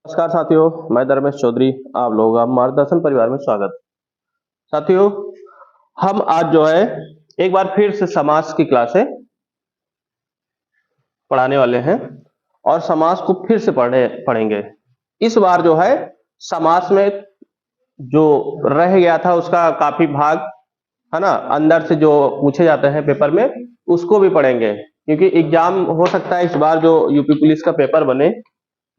नमस्कार साथियों, मैं धर्मेश चौधरी। आप लोगों का मार्गदर्शन परिवार में स्वागत। साथियों, हम आज जो है एक बार फिर से समास की क्लासें पढ़ाने वाले हैं और समास को फिर से पढ़ेंगे। इस बार जो है समास में जो रह गया था उसका काफी भाग है ना, अंदर से जो पूछे जाते हैं पेपर में उसको भी पढ़ेंगे, क्योंकि एग्जाम हो सकता है इस बार जो यूपी पुलिस का पेपर बने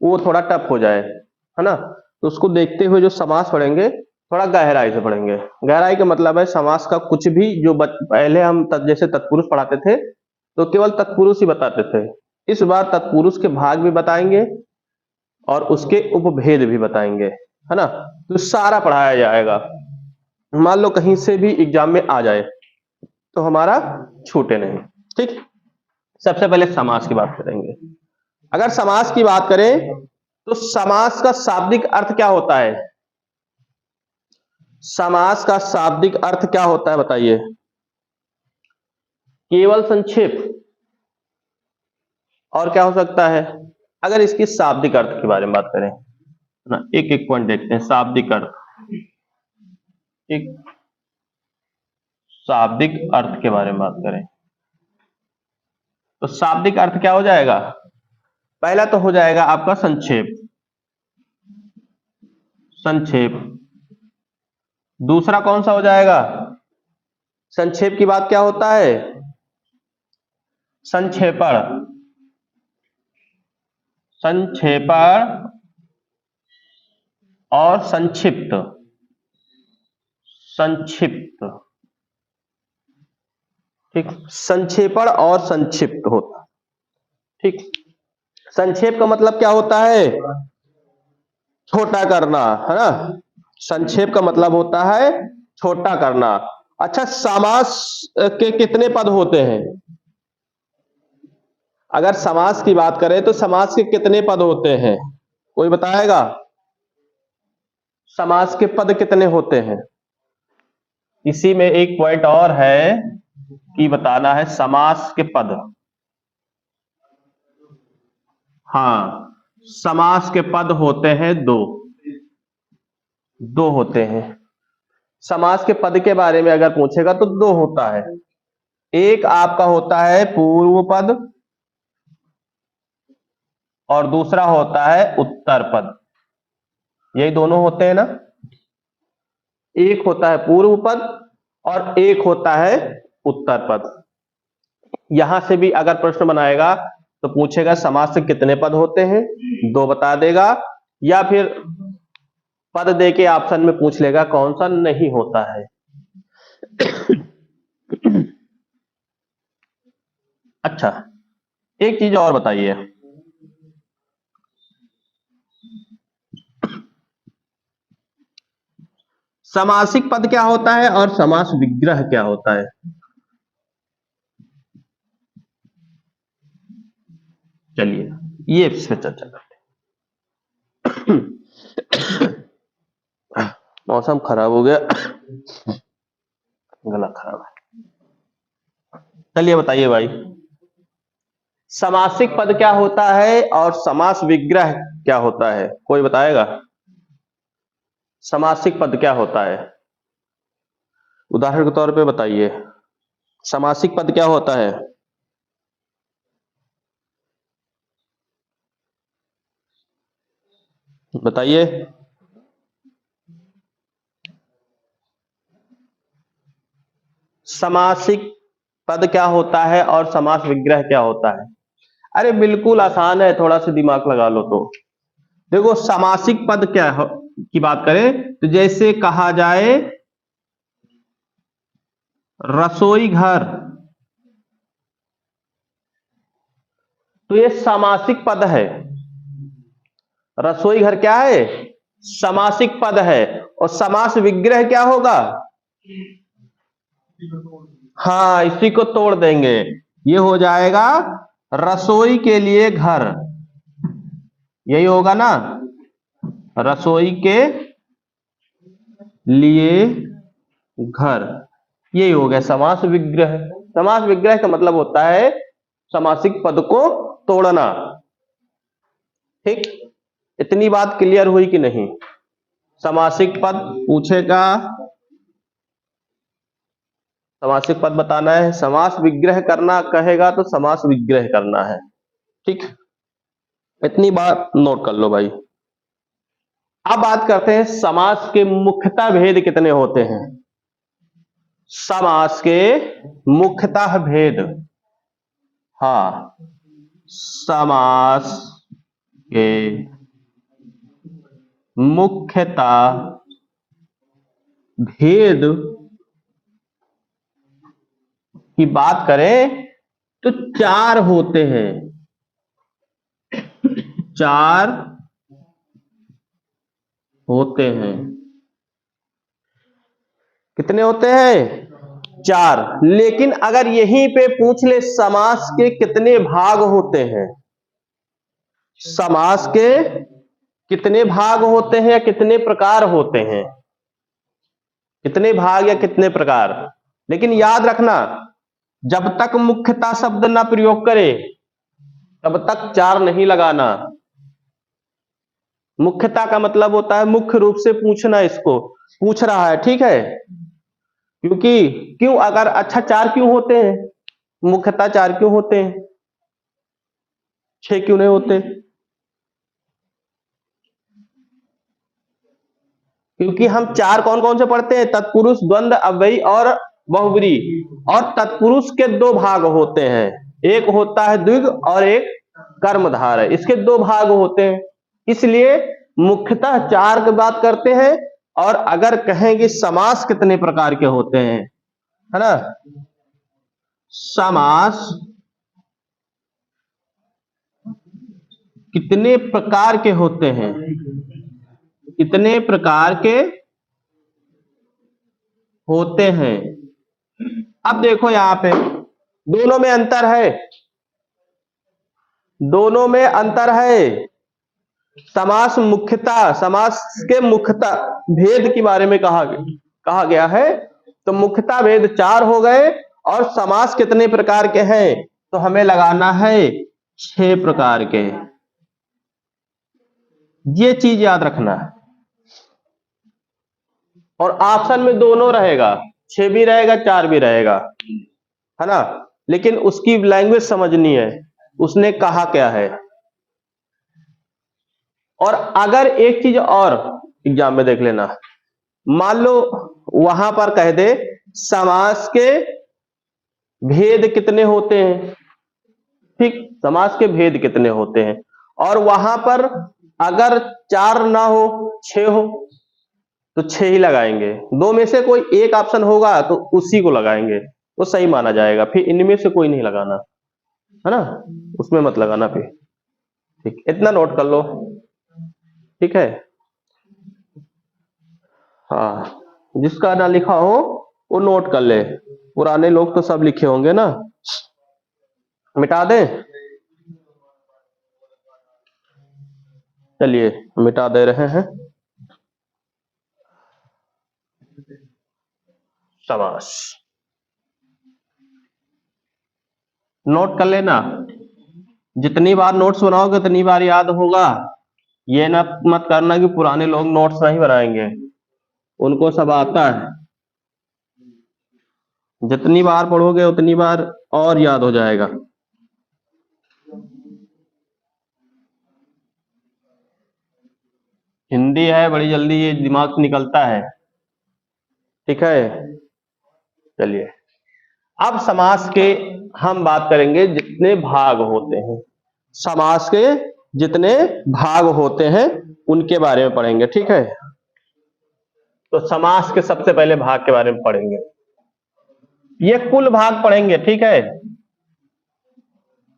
वो थोड़ा टफ हो जाए, है ना। तो उसको देखते हुए जो समास पढ़ेंगे थोड़ा गहराई से पढ़ेंगे। गहराई का मतलब है समास का कुछ भी जो पहले हम जैसे तत्पुरुष पढ़ाते थे तो केवल तत्पुरुष ही बताते थे, इस बार तत्पुरुष के भाग भी बताएंगे और उसके उपभेद भी बताएंगे, है ना। तो सारा पढ़ाया जाएगा। मान लो कहीं से भी एग्जाम में आ जाए तो हमारा छूटे नहीं। ठीक, सबसे पहले समास की बात करेंगे। अगर समास की बात करें तो समास का शाब्दिक अर्थ क्या होता है? समास का शाब्दिक अर्थ क्या होता है बताइए? केवल संक्षेप, और क्या हो सकता है? अगर इसकी शाब्दिक अर्थ के बारे में बात करें ना, एक एक पॉइंट देखते हैं। शाब्दिक अर्थ, एक शाब्दिक अर्थ के बारे में बात करें तो शाब्दिक अर्थ क्या हो जाएगा? पहला तो हो जाएगा आपका संक्षेप। संक्षेप। दूसरा कौन सा हो जाएगा? संक्षेप की बात क्या होता है? संक्षेपण। संक्षेपण और संक्षिप्त। संक्षिप्त, ठीक। संक्षेपण और संक्षिप्त होता, ठीक। संक्षेप का मतलब क्या होता है? छोटा करना, है ना। संक्षेप का मतलब होता है छोटा करना। अच्छा, समास के कितने पद होते हैं? अगर समास की बात करें तो समास के कितने पद होते हैं? कोई बताएगा? समास के पद कितने होते हैं? इसी में एक पॉइंट और है कि बताना है समास के पद। हाँ, समास के पद होते हैं दो। दो होते हैं। समास के पद के बारे में अगर पूछेगा तो दो होता है। एक आपका होता है पूर्व पद और दूसरा होता है उत्तर पद। यही दोनों होते हैं ना। एक होता है पूर्व पद और एक होता है उत्तर पद। यहां से भी अगर प्रश्न बनाएगा तो पूछेगा समास से कितने पद होते हैं, दो बता देगा, या फिर पद दे के ऑप्शन में पूछ लेगा कौन सा नहीं होता है। अच्छा, एक चीज और बताइए। समासिक पद क्या होता है और समास विग्रह क्या होता है? चलिए ये इस पे चर्चा करते हैं। मौसम खराब हो गया, गला खराब है। चलिए बताइए भाई, समासिक पद क्या होता है और समास विग्रह क्या होता है? कोई बताएगा? समासिक पद क्या होता है? उदाहरण के तौर पे बताइए, समासिक पद क्या होता है? बताइए। समासिक पद क्या होता है और समास विग्रह क्या होता है? अरे बिल्कुल आसान है, थोड़ा सा दिमाग लगा लो तो। देखो, समासिक पद की बात करें तो जैसे कहा जाए रसोई घर, तो ये समासिक पद है। रसोई घर क्या है? समासिक पद है। और समास विग्रह क्या होगा? हाँ, इसी को तोड़ देंगे, ये हो जाएगा रसोई के लिए घर। यही होगा ना, रसोई के लिए घर। यही हो गया समास विग्रह। समास विग्रह का मतलब होता है समासिक पद को तोड़ना, ठीक। इतनी बात क्लियर हुई कि नहीं? समासिक पद पूछेगा, समासिक पद बताना है, समास विग्रह करना कहेगा तो समास विग्रह करना है। ठीक, इतनी बात नोट कर लो भाई। अब बात करते हैं समास के मुख्यतः भेद कितने होते हैं। समास के मुख्यतः भेद, हाँ, समास के मुख्यतः भेद की बात करें तो 4 होते हैं। 4 होते हैं। कितने होते हैं? 4। लेकिन अगर यहीं पे पूछ ले समास के कितने भाग होते हैं, समास के कितने भाग होते हैं या कितने प्रकार होते हैं, कितने भाग या कितने प्रकार, लेकिन याद रखना जब तक मुख्यता शब्द ना प्रयोग करे तब तक 4 नहीं लगाना। मुख्यता का मतलब होता है मुख्य रूप से पूछना, इसको पूछ रहा है, ठीक है। क्योंकि क्यों, अगर अच्छा 4 क्यों होते हैं, मुख्यता 4 क्यों होते हैं, 6 क्यों नहीं होते? क्योंकि हम 4 कौन कौन से पढ़ते हैं? तत्पुरुष, द्वंद्व, अव्ययी और बहुब्री। और तत्पुरुष के 2 भाग होते हैं, एक होता है द्विग और एक कर्मधार है, इसके 2 भाग होते हैं। इसलिए मुख्यतः 4 की बात करते हैं। और अगर कहें कि समास कितने प्रकार के होते हैं, है ना, समास कितने प्रकार के होते हैं, कितने प्रकार के होते हैं। अब देखो यहां पे दोनों में अंतर है, दोनों में अंतर है। समास मुख्यता, समास के मुख्यता भेद के बारे में कहा गया है, तो मुख्यता भेद 4 हो गए। और समास कितने प्रकार के हैं, तो हमें लगाना है 6 प्रकार के। ये चीज याद रखना है। और ऑप्शन में दोनों रहेगा, 6 भी रहेगा 4 भी रहेगा, है ना। लेकिन उसकी लैंग्वेज समझनी है, उसने कहा क्या है। और अगर एक चीज और एग्जाम में देख लेना, मान लो वहां पर कह दे समास के भेद कितने होते हैं, ठीक, समास के भेद कितने होते हैं, और वहां पर अगर 4 ना हो 6 हो तो 6 ही लगाएंगे। 2 में से कोई एक ऑप्शन होगा तो उसी को लगाएंगे, तो सही माना जाएगा। फिर इनमें से कोई नहीं लगाना, है ना, उसमें मत लगाना फिर। ठीक, इतना नोट कर लो, ठीक है। हाँ, जिसका ना लिखा हो वो नोट कर ले, पुराने लोग तो सब लिखे होंगे ना। मिटा दें, चलिए मिटा दे रहे हैं। समास नोट कर लेना, जितनी बार नोट्स बनाओगे उतनी बार याद होगा। ये ना मत करना कि पुराने लोग नोट्स नहीं बनाएंगे, उनको सब आता है। जितनी बार पढ़ोगे उतनी बार और याद हो जाएगा। हिंदी है, बड़ी जल्दी ये दिमाग से निकलता है, ठीक है। चलिए अब समास के हम बात करेंगे जितने भाग होते हैं, समास के जितने भाग होते हैं उनके बारे में पढ़ेंगे, ठीक है। तो समास के सबसे पहले भाग के बारे में पढ़ेंगे, ये कुल भाग पढ़ेंगे, ठीक है।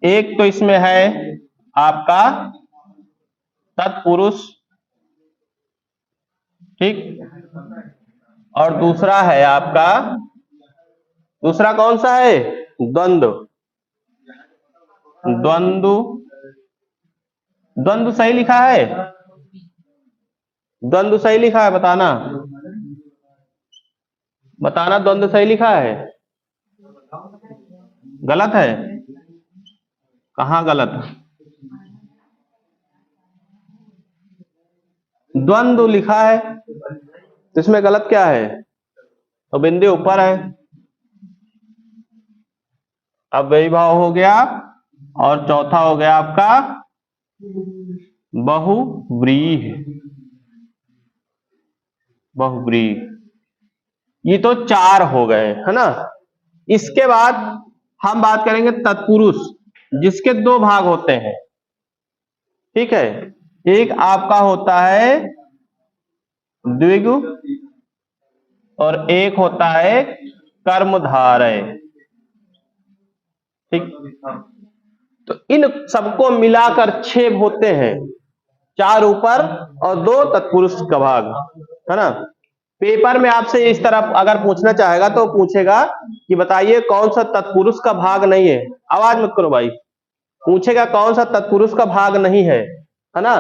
एक तो इसमें है आपका तत्पुरुष, ठीक, और दूसरा है आपका, दूसरा कौन सा है? द्वंद्व। द्वंद्व, द्वंद्व सही लिखा है? द्वंद्व सही लिखा है, बताना, बताना द्वंद्व सही लिखा है, गलत है? कहां गलत? द्वंद्व लिखा है, तो इसमें गलत क्या है? तो बिंदु ऊपर है, अव्ययी भाव हो गया, और चौथा हो गया आपका बहुव्रीहि। बहुव्रीहि, ये तो 4 हो गए, है ना। इसके बाद हम बात करेंगे तत्पुरुष, जिसके 2 भाग होते हैं, ठीक है। एक आपका होता है द्विगु, और एक होता है कर्मधारय, ठीक। तो इन सबको मिलाकर 6 होते हैं, 4 ऊपर और 2 तत्पुरुष का भाग, है ना। पेपर में आपसे इस तरह अगर पूछना चाहेगा तो पूछेगा कि बताइए कौन सा तत्पुरुष का भाग नहीं है। आवाज मत करो भाई। पूछेगा कौन सा तत्पुरुष का भाग नहीं है ना।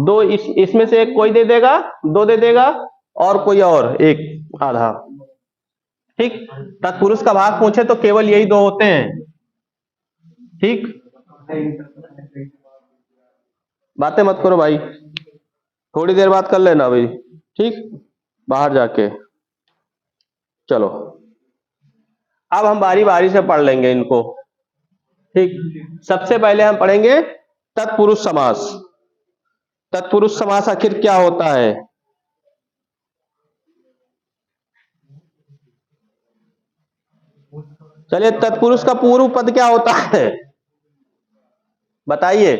2 इसमें से एक कोई दे देगा, 2 दे देगा, और कोई और एक आधा, ठीक। तत्पुरुष का भाग पूछे तो केवल यही 2 होते हैं, ठीक। बातें मत करो भाई, थोड़ी देर बात कर लेना भाई, ठीक, बाहर जाके। चलो अब हम बारी बारी से पढ़ लेंगे इनको, ठीक। सबसे पहले हम पढ़ेंगे तत्पुरुष समास। तत्पुरुष समास आखिर क्या होता है? चलिए, तत्पुरुष का पूर्व पद क्या होता है बताइए।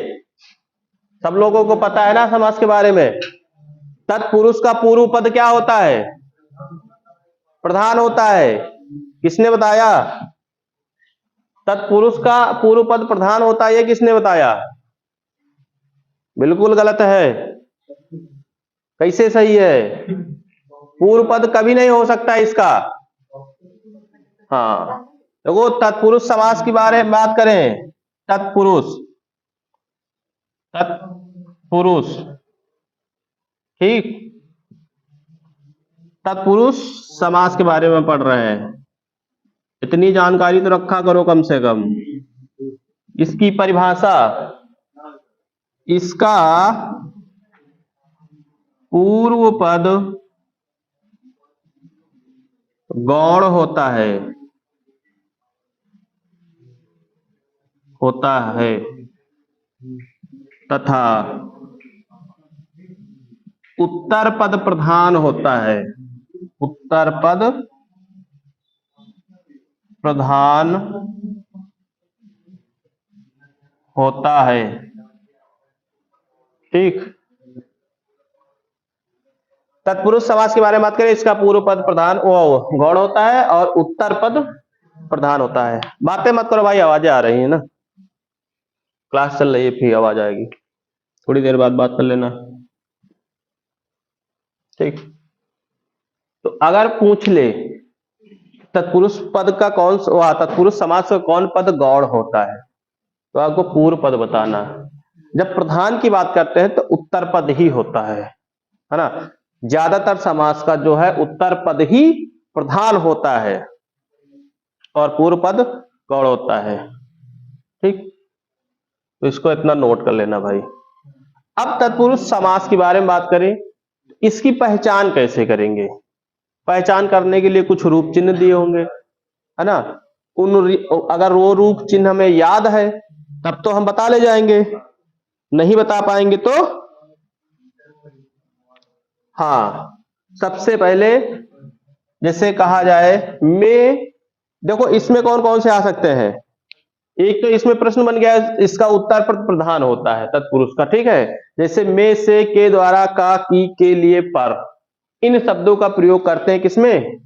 सब लोगों को पता है ना समास के बारे में। तत्पुरुष का पूर्व पद क्या होता है? प्रधान होता है। किसने बताया? तत्पुरुष का पूर्व पद प्रधान होता है, ये किसने बताया? बिल्कुल गलत है। कैसे सही है? पूर्व पद कभी नहीं हो सकता इसका। हाँ, देखो तत्पुरुष समास के बारे में बात करें, तत्पुरुष, तत्पुरुष, ठीक। तत्पुरुष समास के बारे में पढ़ रहे हैं, इतनी जानकारी तो रखा करो कम से कम। इसकी परिभाषा, इसका पूर्व पद गौण होता है, तथा उत्तर पद प्रधान होता है। उत्तर पद प्रधान होता है, ठीक। तत्पुरुष समास के बारे में बात करें, इसका पूर्व पद प्रधान गौण होता है और उत्तर पद प्रधान होता है। बातें मत करो भाई, आवाजें आ रही है ना, क्लास चल रही है, फिर आवाज आएगी, थोड़ी देर बाद बात कर लेना, ठीक। तो अगर पूछ ले तत्पुरुष पद का कौन सा, तत्पुरुष समास का कौन पद गौण होता है, तो आपको पूर्व पद बताना। जब प्रधान की बात करते हैं तो उत्तर पद ही होता है ना। ज्यादातर समास का जो है उत्तर पद ही प्रधान होता है और पूर्व पद गौण होता है, ठीक। तो इसको इतना नोट कर लेना भाई। अब तत्पुरुष समास के बारे में बात करें, इसकी पहचान कैसे करेंगे? पहचान करने के लिए कुछ रूप चिन्ह दिए होंगे, है ना। अगर वो रूप चिन्ह हमें याद है तब तो हम बता ले जाएंगे, नहीं बता पाएंगे तो हाँ, सबसे पहले जैसे कहा जाए में, देखो इसमें कौन कौन से आ सकते हैं। एक तो इसमें प्रश्न बन गया, इसका उत्तर पद प्रधान होता है तत्पुरुष का, ठीक है। जैसे में, से, के, द्वारा, का, की, के लिए, पर, इन शब्दों का प्रयोग करते हैं किसमें?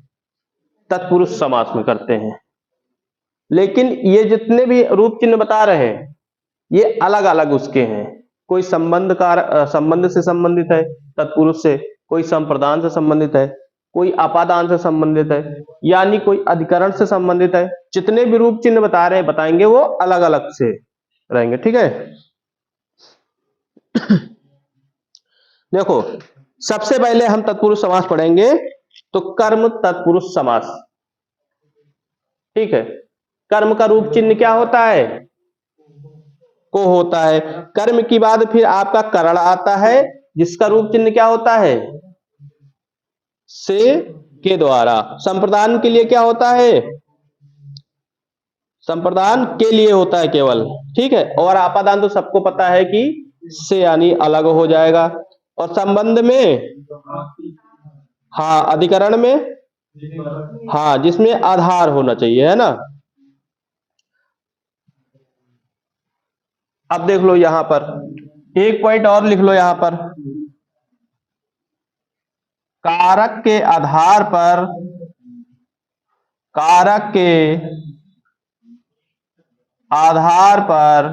तत्पुरुष समास में करते हैं। लेकिन ये जितने भी रूप चिन्ह बता रहे हैं ये अलग अलग उसके हैं। कोई संबंध से संबंधित है तत्पुरुष से, कोई संप्रदान से संबंधित है, कोई अपादान से संबंधित है, यानी कोई अधिकरण से संबंधित है। जितने भी रूप चिन्ह बता रहे हैं बताएंगे वो अलग अलग से रहेंगे, ठीक है। देखो सबसे पहले हम तत्पुरुष समास पढ़ेंगे, तो कर्म तत्पुरुष समास, ठीक है। कर्म का रूप चिन्ह क्या होता है? को होता है। कर्म के बाद फिर आपका करण आता है, जिसका रूप चिन्ह क्या होता है, से के द्वारा। संप्रदान के लिए क्या होता है, संप्रदान के लिए होता है केवल, ठीक है। और आपादान तो सबको पता है कि से यानी अलग हो जाएगा। और संबंध में, हाँ अधिकरण में, हाँ जिसमें आधार होना चाहिए, है ना। अब देख लो यहां पर एक पॉइंट और लिख लो यहां पर, कारक के आधार पर, कारक के आधार पर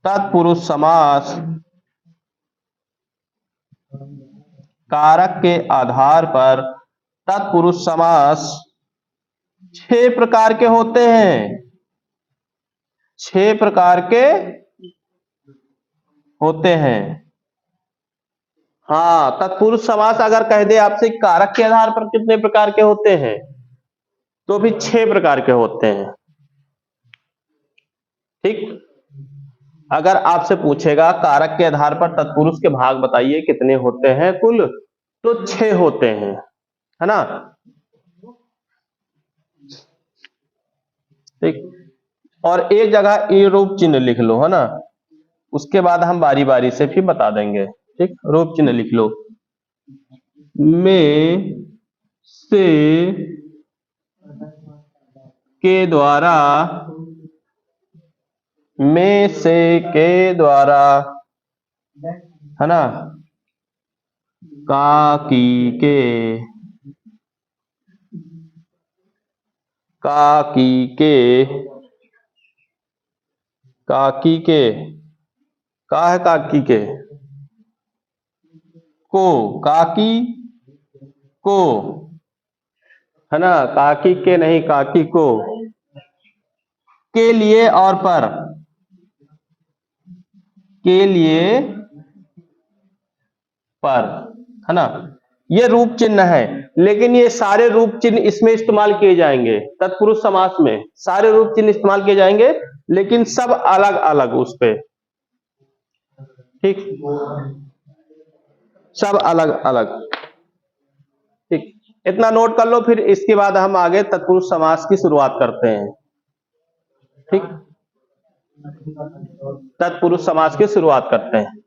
तत्पुरुष समास, कारक के आधार पर तत्पुरुष समास 6 प्रकार के होते हैं, 6 प्रकार के होते हैं। हाँ, तत्पुरुष समास अगर कह दे आपसे कारक के आधार पर कितने प्रकार के होते हैं, तो भी 6 प्रकार के होते हैं, ठीक। अगर आपसे पूछेगा कारक के आधार पर तत्पुरुष के भाग बताइए कितने होते हैं कुल, तो 6 होते हैं, है ना, ठीक। और एक जगह ये रूप चिन्ह लिख लो, है ना, उसके बाद हम बारी बारी से फिर बता देंगे, ठीक। रूप चिन्ह लिख लो, में से के द्वारा, में से के द्वारा, है ना, का की के, का की के, काकी के, का है काकी के, को, काकी को, है ना, काकी के नहीं काकी को, के लिए और पर, के लिए पर, है ना। ये रूप चिन्ह है, लेकिन ये सारे रूप चिन्ह इसमें इस्तेमाल किए जाएंगे, तत्पुरुष समास में सारे रूप चिन्ह इस्तेमाल किए जाएंगे, लेकिन सब अलग अलग उस पे, ठीक, सब अलग अलग, ठीक। इतना नोट कर लो, फिर इसके बाद हम आगे तत्पुरुष समास की शुरुआत करते हैं, ठीक। तत्पुरुष समास की शुरुआत करते हैं।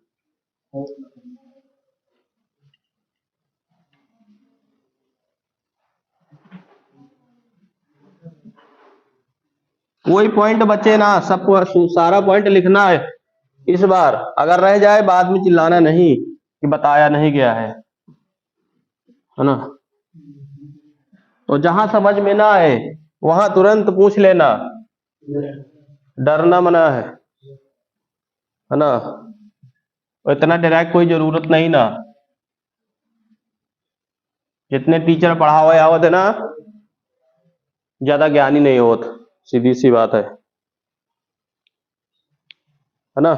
कोई पॉइंट बचे ना, सबको सारा पॉइंट लिखना है इस बार, अगर रह जाए बाद में चिल्लाना नहीं कि बताया नहीं गया है ना। तो जहां समझ में ना आए वहां तुरंत पूछ लेना, डरना मना है ना, इतना डायरेक्ट कोई जरूरत नहीं ना, जितने टीचर पढ़ावे आवत है ना, ज्यादा ज्ञानी नहीं होत, सीधी सी बात है ना।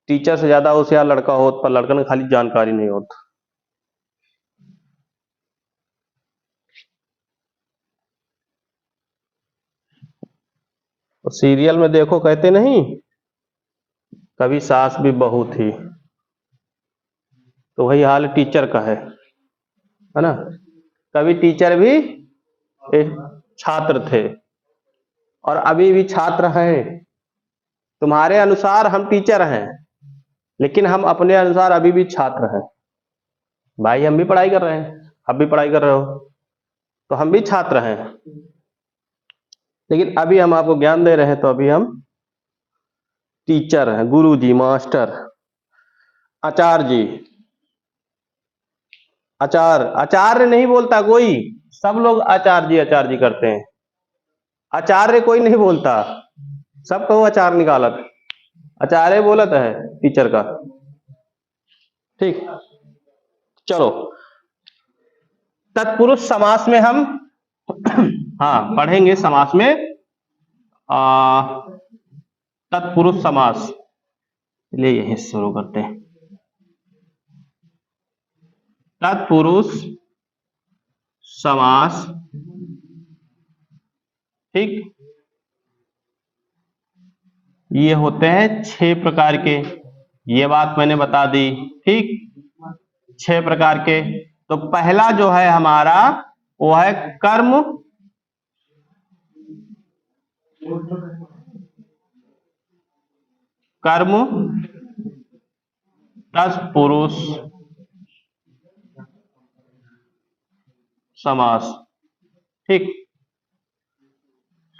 टीचर से ज्यादा होशियार लड़का होत, पर लड़कन खाली जानकारी नहीं होत। और सीरियल में देखो कहते नहीं, कभी सास भी बहू थी, तो वही हाल टीचर का है ना। कभी टीचर भी एक छात्र थे और अभी भी छात्र हैं। तुम्हारे अनुसार हम टीचर हैं, लेकिन हम अपने अनुसार अभी भी छात्र हैं। भाई हम भी पढ़ाई कर रहे हैं, आप भी पढ़ाई कर रहे हो, तो हम भी छात्र हैं, लेकिन अभी हम आपको ज्ञान दे रहे हैं, तो अभी हम टीचर हैं, गुरु जी, मास्टर, आचार्य जी। आचार्य नहीं बोलता कोई, सब लोग आचार्य जी करते हैं, आचार्य कोई नहीं बोलता, सब कहो आचार्य निकालत, आचार्य बोलत है टीचर का, ठीक। चलो तत्पुरुष समास में हम हाँ पढ़ेंगे समास में, तत्पुरुष समास, ले यही शुरू करते हैं। तत्पुरुष समास, ठीक, ये होते हैं 6 प्रकार के, ये बात मैंने बता दी। ठीक, 6 प्रकार के। तो पहला जो है हमारा वो है कर्म कर्म तत्पुरुष समास। ठीक,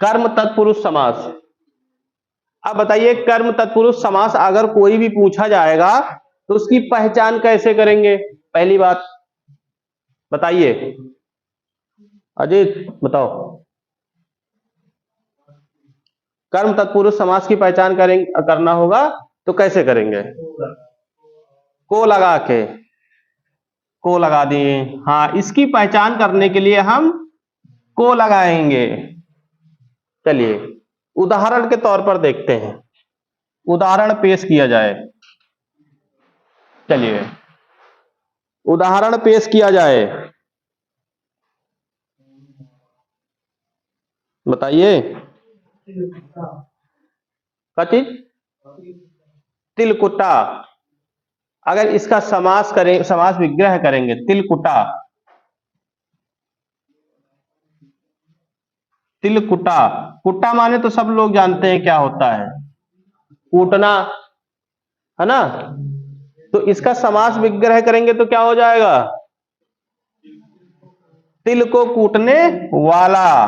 कर्म तत्पुरुष समास। अब बताइए, कर्म तत्पुरुष समास अगर कोई भी पूछा जाएगा तो उसकी पहचान कैसे करेंगे? पहली बात बताइए, अजीत बताओ। कर्म तत्पुरुष समास की पहचान करना होगा तो कैसे करेंगे? को लगा के, को लगा दिए। हाँ, इसकी पहचान करने के लिए हम को लगाएंगे। चलिए उदाहरण के तौर पर देखते हैं, उदाहरण पेश किया जाए। चलिए उदाहरण पेश किया जाए, बताइए। क्या चीज? तिलकुटा। अगर इसका समास करें, समास विग्रह करेंगे, तिलकुटा। तिलकुटा, कुटा माने तो सब लोग जानते हैं क्या होता है, कूटना, है ना? तो इसका समास विग्रह करेंगे तो क्या हो जाएगा? तिल को कूटने वाला।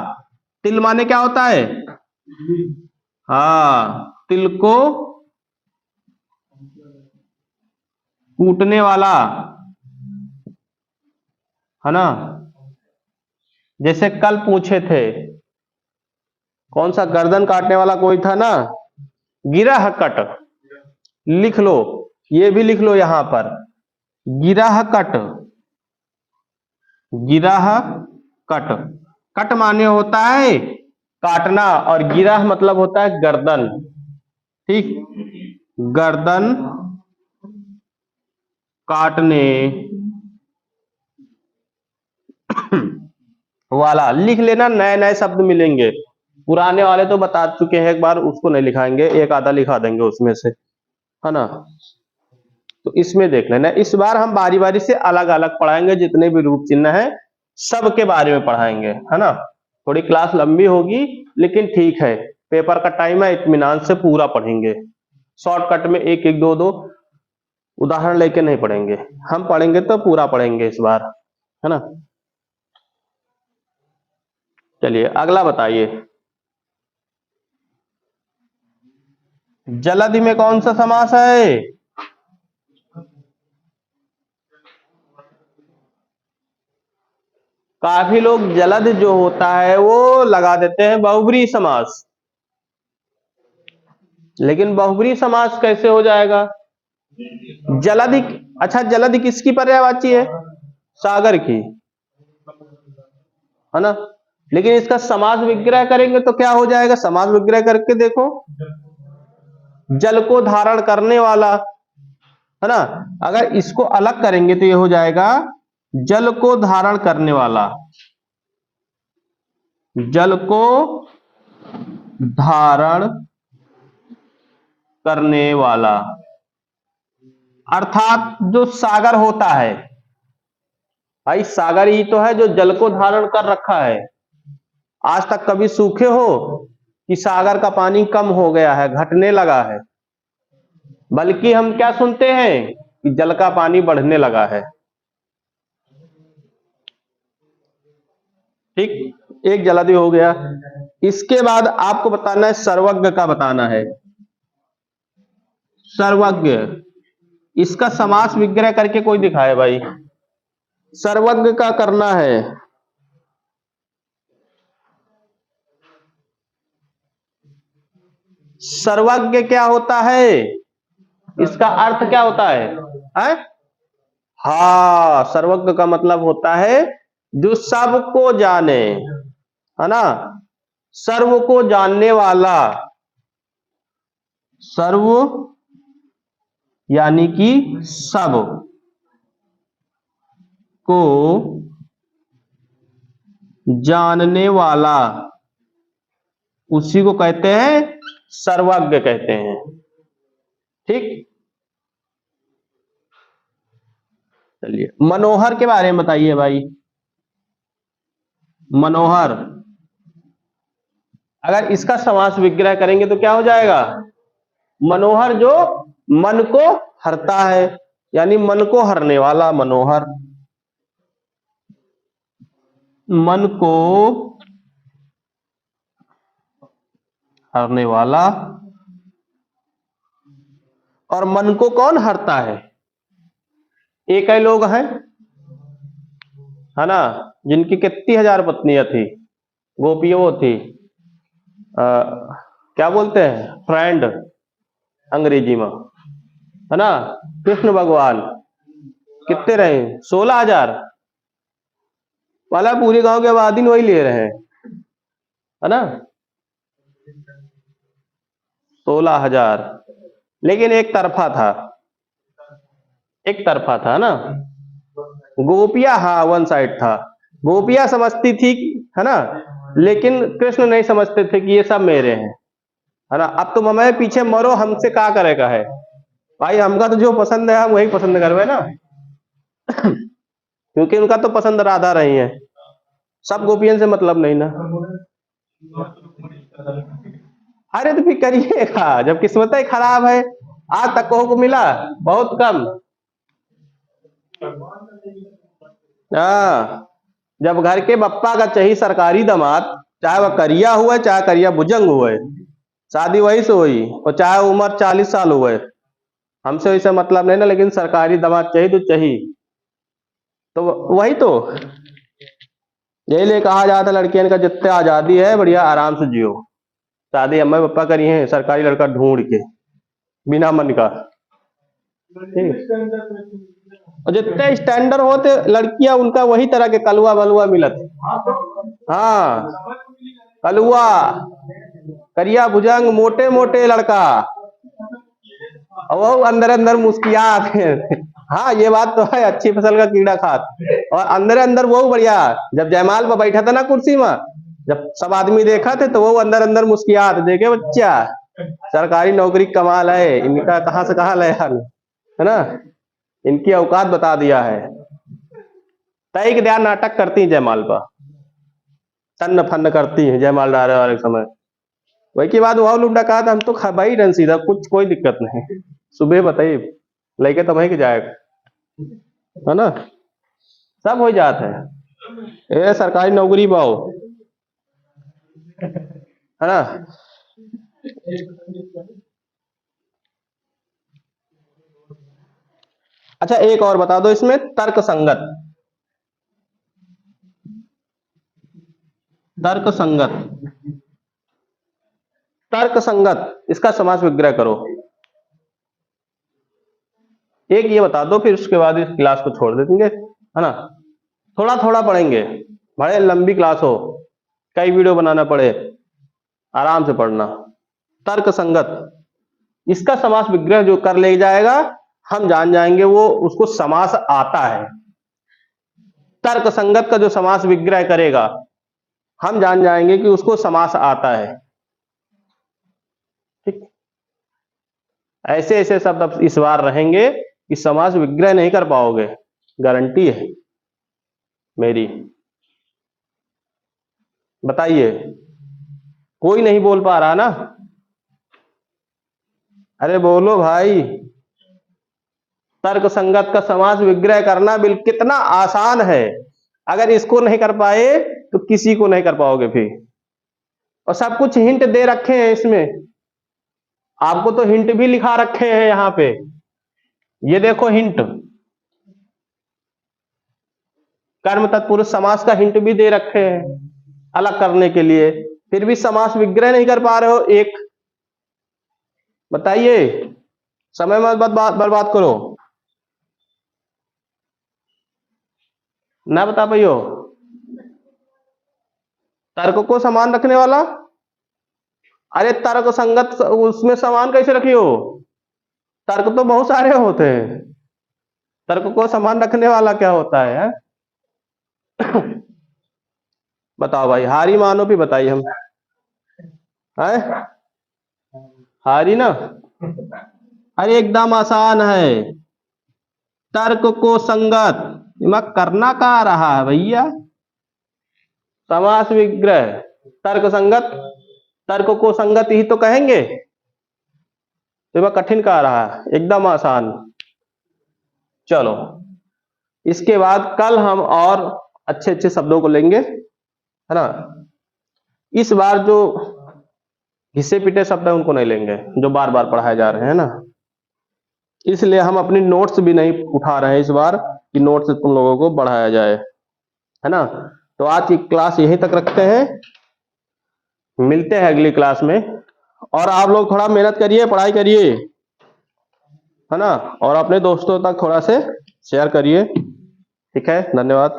तिल माने क्या होता है? हाँ, तिल को कूटने वाला, है ना? जैसे कल पूछे थे, कौन सा गर्दन काटने वाला कोई था ना, गिरह कट। लिख लो, ये भी लिख लो यहां पर, गिरह कट। गिरह कट, कट माने होता है काटना, और गिरह मतलब होता है गर्दन। ठीक, गर्दन काटने वाला। लिख लेना, नए नए शब्द मिलेंगे, पुराने वाले तो बता चुके हैं एक बार, उसको नहीं लिखाएंगे, एक आधा लिखा देंगे उसमें से, है ना? तो इसमें देख लेना, इस बार हम बारी बारी से अलग अलग पढ़ाएंगे, जितने भी रूप चिन्ह हैं सबके बारे में पढ़ाएंगे, है ना? थोड़ी क्लास लंबी होगी लेकिन ठीक है, पेपर का टाइम है, इत्मीनान से पूरा पढ़ेंगे। शॉर्टकट में एक एक दो दो उदाहरण लेके नहीं पढ़ेंगे, हम पढ़ेंगे तो पूरा पढ़ेंगे इस बार, है ना? चलिए अगला बताइए, जलधि में कौन सा समास है? काफी लोग जलद जो होता है वो लगा देते हैं बहुब्री समास, लेकिन बहुब्री समास कैसे हो जाएगा? जलधि, अच्छा जलधि किसकी पर्यायवाची है? सागर की, है ना? लेकिन इसका समास विग्रह करेंगे तो क्या हो जाएगा? समास विग्रह करके देखो, जल को धारण करने वाला, है ना? अगर इसको अलग करेंगे तो ये हो जाएगा जल को धारण करने वाला। जल को धारण करने वाला, अर्थात जो सागर होता है, भाई सागर ही तो है जो जल को धारण कर रखा है। आज तक कभी सूखे हो कि सागर का पानी कम हो गया है, घटने लगा है, बल्कि हम क्या सुनते हैं कि जल का पानी बढ़ने लगा है। ठीक, एक जलधि हो गया। इसके बाद आपको बताना है, सर्वज्ञ का बताना है। सर्वज्ञ, इसका समास विग्रह करके कोई दिखाए भाई, सर्वज्ञ का करना है। सर्वज्ञ क्या होता है? इसका अर्थ क्या होता है? हाँ, सर्वज्ञ का मतलब होता है जो सबको जाने, है ना? सर्व को जानने वाला, सर्व यानी कि सब को जानने वाला, उसी को कहते हैं सर्वज्ञ कहते हैं। ठीक, चलिए मनोहर के बारे में बताइए भाई। मनोहर, अगर इसका समास विग्रह करेंगे तो क्या हो जाएगा? मनोहर जो मन को हरता है, यानी मन को हरने वाला मनोहर। मन को हरने वाला। और मन को कौन हरता है? एक ही लोग हैं, है ना, जिनकी कितनी हजार पत्नियां थी, गोपियां वो थी, क्या बोलते हैं, फ्रेंड अंग्रेजी में, है ना। कृष्ण भगवान कितने रहे? 16,000 वाला पूरे गांव के आबादी वही ले रहे हैं, है ना, 16,000। लेकिन एक तरफा था, एक तरफा था ना। गोपियां, हाँ, वन साइड था। गोपियां समझती थी, है ना, लेकिन कृष्ण नहीं समझते थे कि ये सब मेरे हैं, है ना। अब तुम हमें पीछे मरो, हमसे क्या करेगा है भाई, हमका तो जो पसंद है हम वही पसंद करवे ना। क्योंकि उनका तो पसंद राधा रही है, सब गोपियन से मतलब नहीं ना। अरे तो फिर करिएगा, जब किस्मत ही खराब है, आज तक को मिला बहुत कम। हाँ, जब घर के बप्पा का चाहिए सरकारी दामाद, चाहे वह करिया हुआ चाहे करिया बुजंग हुए, शादी वही से हुई, और चाहे उम्र 40 साल हुए, हमसे वैसे मतलब नहीं ना, लेकिन सरकारी दामाद चाहिए तो चाहिए। तो वही तो, यही लिए कहा जाता लड़कियन का जितने आजादी है बढ़िया आराम से जियो। शादी अम्मा पापा करी है सरकारी लड़का ढूंढ के, बिना मन का। और जितने स्टैंडर्ड होते लड़कियां, उनका वही तरह के कलुआ बलुआ मिलत। हाँ, कलुआ, करिया भुजंग, मोटे मोटे लड़का, और वो अंदर अंदर मुस्कियात। हाँ, ये बात तो है, अच्छी फसल का कीड़ा खात। और अंदर अंदर वो बढ़िया, जब जयमाल पर बैठा था ना कुर्सी में, जब सब आदमी देखा थे तो वो अंदर अंदर मुस्कियात, देखे बच्चा सरकारी नौकरी कमाल है, इनका कहां से कहां ले, है ना, इनकी औकात बता दिया है। तय के ध्यान नाटक करती है जयमाल पर, तन्न फन्न करती है जयमाल डाले वाले समय। वही की बात वह लुंडा कहा था, हम तो भाई रन सीधा, कुछ कोई दिक्कत नहीं, सुबह बताइए लेके तो वहीं के जाएगा, है ना, सब हो जात है। ये सरकारी नौकरी पाओ, है ना। अच्छा एक और बता दो इसमें, तर्क संगत। तर्क संगत, तर्क संगत, इसका समास विग्रह करो। एक ये बता दो, फिर उसके बाद इस क्लास को छोड़ देंगे, है ना। थोड़ा थोड़ा पढ़ेंगे, बड़े लंबी क्लास हो, कई वीडियो बनाना पड़े, आराम से पढ़ना। तर्क संगत, इसका समास विग्रह जो कर ले जाएगा, हम जान जाएंगे वो उसको समास आता है। तर्क संगत का जो समास विग्रह करेगा, हम जान जाएंगे कि उसको समास आता है। ठीक, ऐसे ऐसे शब्द अब इस बार रहेंगे कि समास विग्रह नहीं कर पाओगे, गारंटी है मेरी। बताइए, कोई नहीं बोल पा रहा ना? अरे बोलो भाई। तर्क संगत का समास विग्रह करना बिल्कुल कितना आसान है, अगर इसको नहीं कर पाए तो किसी को नहीं कर पाओगे फिर। और सब कुछ हिंट दे रखे हैं इसमें, आपको तो हिंट भी लिखा रखे हैं यहां पे, ये देखो हिंट, कर्म तत्पुरुष समास का हिंट भी दे रखे हैं अलग करने के लिए, फिर भी समास विग्रह नहीं कर पा रहे हो एक। बताइए, समय मत बर्बाद करो, ना बता पाइयो। तर्क को समान रखने वाला, अरे तर्क संगत उसमें समान कैसे रखियो, तर्क तो बहुत सारे होते हैं, तर्क को समान रखने वाला क्या होता है? बताओ भाई, हारी मानो भी बताइए हम, है हारी ना। अरे एकदम आसान है, तर्क को संगत, दिमाग करना कहाँ रहा है भैया, समास विग्रह तर्क संगत, तर्क को संगत ही तो कहेंगे, दिमाग कठिन कहाँ रहा है, एकदम आसान। चलो इसके बाद कल हम और अच्छे अच्छे शब्दों को लेंगे, है ना। इस बार जो घिसे पिटे शब्द है उनको नहीं लेंगे, जो बार बार पढ़ाए जा रहे हैं ना, इसलिए हम अपनी नोट्स भी नहीं उठा रहे हैं इस बार कि नोट्स तुम लोगों को बढ़ाया जाए, है ना। तो आज की क्लास यहीं तक रखते हैं, मिलते हैं अगली क्लास में। और आप लोग थोड़ा मेहनत करिए, पढ़ाई करिए, है ना, और अपने दोस्तों तक थोड़ा से शेयर करिए। ठीक है, धन्यवाद।